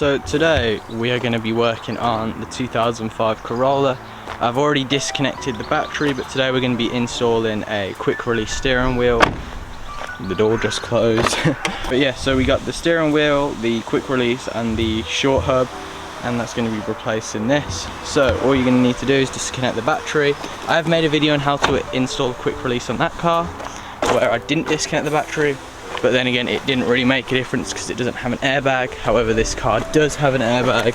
So today we are going to be working on the 2005 Corolla. I've already disconnected the battery, but today we're going to be installing a quick release steering wheel. The door just closed. But yeah, so we got the steering wheel, the quick release and the short hub, and that's going to be replacing this. So all you're going to need to do is disconnect the battery. I have made a video on how to install a quick release on that car where I didn't disconnect the battery. But then again, it didn't really make a difference because it doesn't have an airbag. However, this car does have an airbag.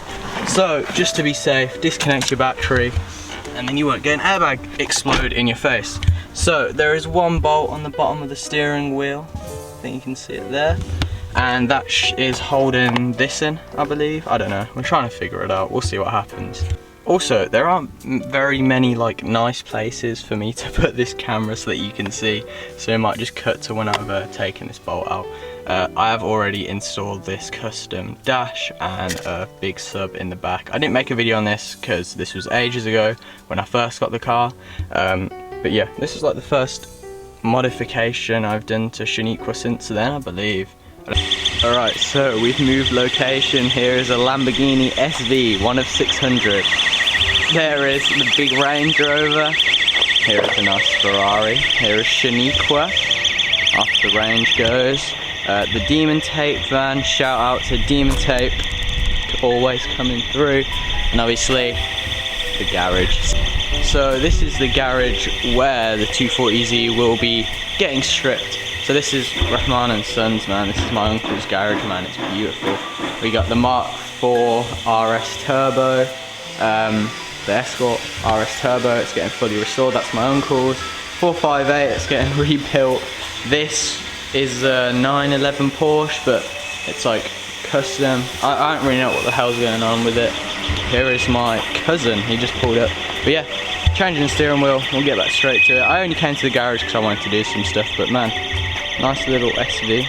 So just to be safe, disconnect your battery and then you won't get an airbag explode in your face. So there is one bolt on the bottom of the steering wheel. I think you can see it there. And that is holding this in, I believe. I don't know, we're trying to figure it out. We'll see what happens. Also, there aren't very many nice places for me to put this camera so that you can see, so it might just cut to when I've taken this bolt out. I have already installed this custom dash and a big sub in the back. I didn't make a video on this because this was ages ago when I first got the car, but yeah, this is like the first modification I've done to Scirocco since then, I believe. Alright, so we've moved location. Here is a Lamborghini SV, one of 600. There is the big Range Rover. Here is a nice Ferrari. Here is Scirocco. Off the range goes. The Demon Tape van, shout out to Demon Tape, always coming through. And obviously, the garage. So this is the garage where the 240Z will be getting stripped. So this is Rahman and Sons, man. This is my uncle's garage, man. It's beautiful. We got the Mark IV RS Turbo, the Escort RS Turbo. It's getting fully restored. That's my uncle's. 458. It's getting rebuilt. This is a 911 Porsche, but it's like custom. I don't really know what the hell's going on with it. Here is my cousin. He just pulled up. But yeah, changing the steering wheel. We'll get back straight to it. I only came to the garage because I wanted to do some stuff, but man. Nice little SV.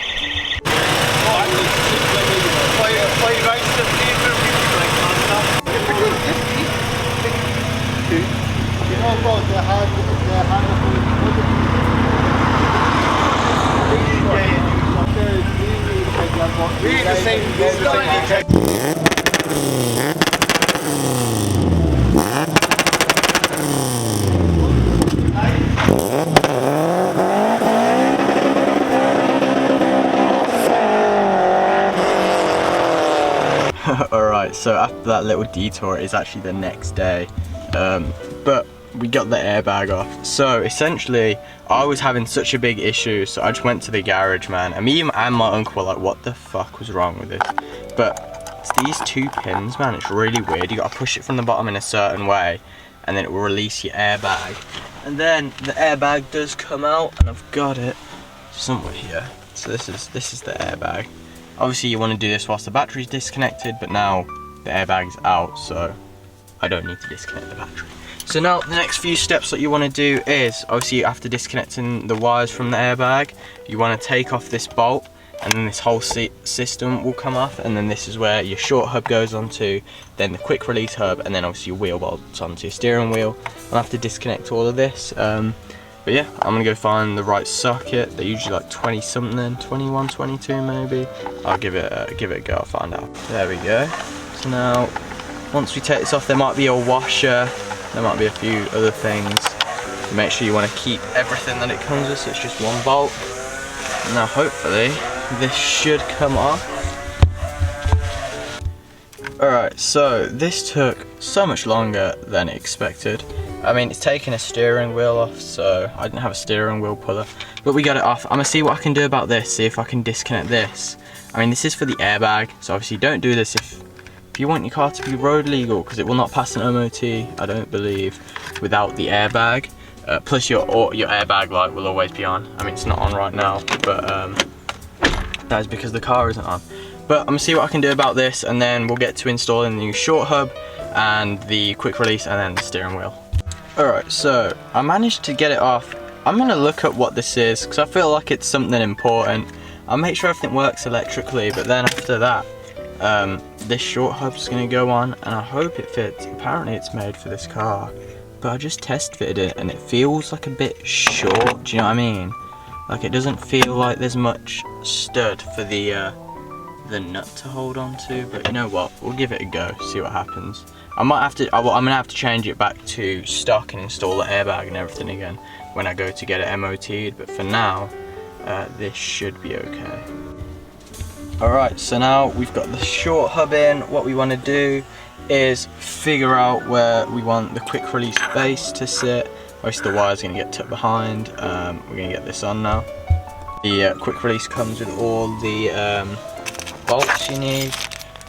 Alright, so after that little detour, it's actually the next day, but we got the airbag off. So essentially, I was having such a big issue, so I just went to the garage, man, and me and my uncle were like, what the fuck was wrong with this? But it's these two pins, man. It's really weird. You gotta push it from the bottom in a certain way, and then it will release your airbag, and then the airbag does come out, and I've got it somewhere here. So this is the airbag. Obviously you want to do this whilst the battery's disconnected, but now the airbag's out, so I don't need to disconnect the battery. So now the next few steps that you want to do is, obviously after disconnecting the wires from the airbag, you want to take off this bolt, and then this whole system will come off, and then this is where your short hub goes onto, then the quick release hub, and then obviously your wheel bolts onto your steering wheel. I'll have to disconnect all of this. But yeah, I'm gonna go find the right socket. They're usually like 20 something, 21, 22 maybe. I'll give it a go, I'll find out. There we go. So now, once we take this off, there might be a washer, there might be a few other things. Make sure you wanna keep everything that it comes with, so it's just one bolt. Now hopefully, this should come off. Alright, so this took so much longer than expected. I mean, it's taking a steering wheel off, so I didn't have a steering wheel puller, but we got it off. I'm gonna see what I can do about this, see if I can disconnect this. I mean, this is for the airbag, so obviously don't do this if you want your car to be road legal, because it will not pass an MOT, I don't believe, without the airbag. Plus your airbag light will always be on. I mean, it's not on right now, but that is because the car isn't on. But I'm gonna see what I can do about this, and then we'll get to installing the new short hub and the quick release and then the steering wheel. Alright, so I managed to get it off. I'm gonna look at what this is because I feel like it's something important. I'll make sure everything works electrically, but then after that, this short hub's gonna go on, and I hope it fits. Apparently it's made for this car, but I just test fitted it and it feels like a bit short, do you know what I mean? Like, it doesn't feel like there's much stud for the the nut to hold on to, but you know what, we'll give it a go, see what happens. I might have to, I'm gonna have to change it back to stock and install the airbag and everything again when I go to get it MOT'd, but for now, this should be okay. Alright, so now we've got the short hub in. What we want to do is figure out where we want the quick release base to sit. Most of the wire's going to get tucked behind. We're going to get this on now. The quick release comes with all the bolts you need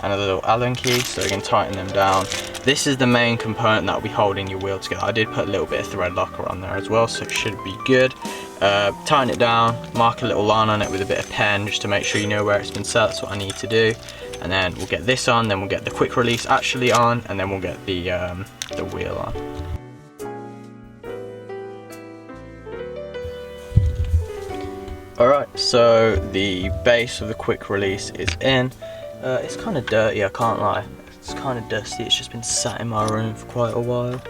and a little Allen key, so you can tighten them down. This is the main component that will be holding your wheel together. I did put a little bit of thread locker on there as well, so it should be good. Tighten it down, mark a little line on it with a bit of pen just to make sure you know where it's been set. That's what I need to do. And then we'll get this on, then we'll get the quick release actually on, and then we'll get the wheel on. Alright, so the base of the quick release is in. It's kind of dirty, I can't lie. It's kind of dusty, it's just been sat in my room for quite a while.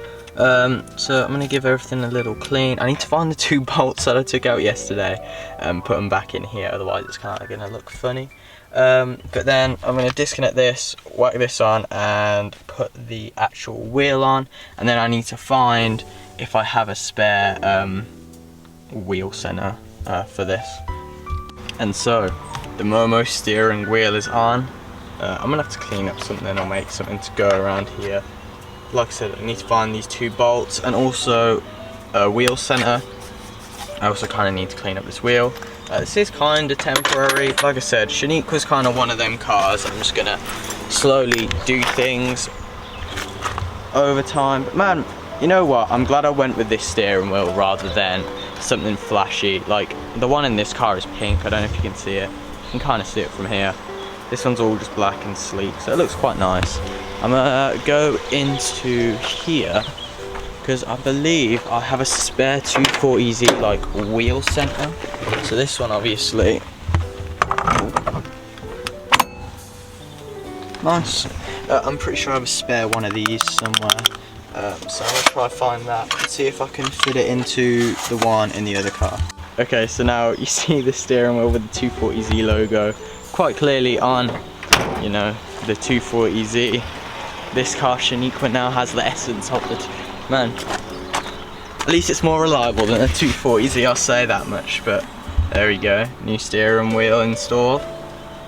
So I'm going to give everything a little clean. I need to find the 2 bolts that I took out yesterday and put them back in here, otherwise it's kind of going to look funny. But then I'm going to disconnect this, whack this on and put the actual wheel on, and then I need to find if I have a spare wheel center for this. And so the Momo steering wheel is on. I'm gonna have to clean up something or make something to go around here. Like I said, I need to find these 2 bolts and also a wheel center. I also kind of need to clean up this wheel. This is kind of temporary. Like I said, Shanique was kind of one of them cars. I'm just gonna slowly do things over time. But man, you know what? I'm glad I went with this steering wheel rather than something flashy. Like the one in this car is pink. I don't know if you can see it. You can kind of see it from here. This one's all just black and sleek, so it looks quite nice. I'm gonna go into here because I believe I have a spare 240Z like wheel center. So this one obviously, nice. I'm pretty sure I have a spare one of these somewhere. So I'm gonna try to find that and see if I can fit it into the one in the other car. Okay, so now you see the steering wheel with the 240Z logo quite clearly on, you know, the 240Z. This car, Shaniqua, now has the essence of it. Man, at least it's more reliable than a 240Z, I'll say that much. But there we go, new steering wheel installed.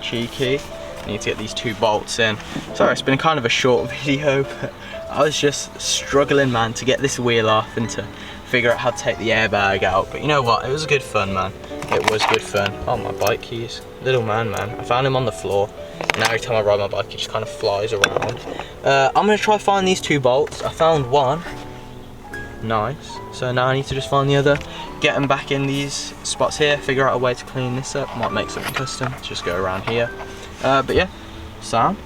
Cheeky. Need to get these 2 bolts in. Sorry, it's been kind of a short video, but I was just struggling, man, to get this wheel off and to figure out how to take the airbag out. But you know what, it was good fun, man. It was good fun. Oh, my bike keys. Little man. I found him on the floor. And every time I ride my bike, he just kind of flies around. I'm going to try to find these 2 bolts. I found one. Nice. So now I need to just find the other. Get them back in these spots here. Figure out a way to clean this up. Might make something custom. Just go around here. But yeah, Sam.